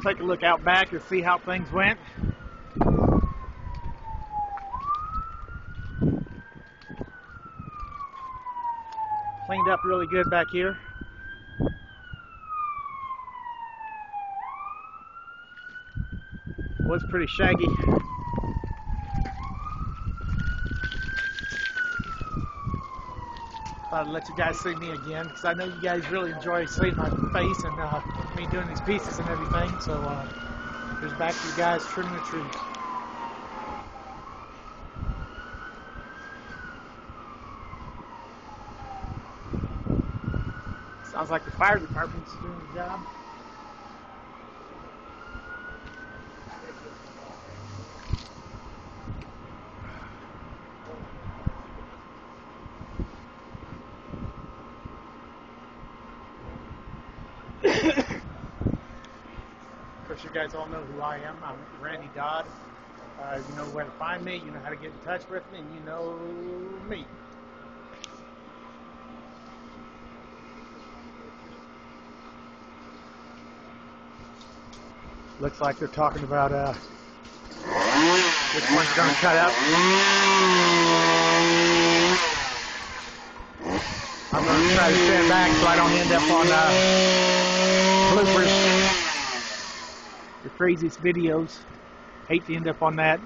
take a look out back and see how things went. Cleaned up really good back here. Was pretty shaggy. Thought I'd let you guys see me again, because I know you guys really enjoy seeing my face and me doing these pieces and everything. So here's back to you guys trimming the trees. Sounds like the fire department's doing the job. Of course, you guys all know who I am. I'm Randy Dodd. You know where to find me, you know how to get in touch with me, and you know me. Looks like they're talking about which one's going to cut up. I'm going to try to stand back so I don't end up on bloopers. The craziest videos. Hate to end up on that.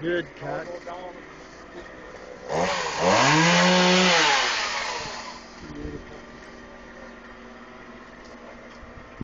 Good cut.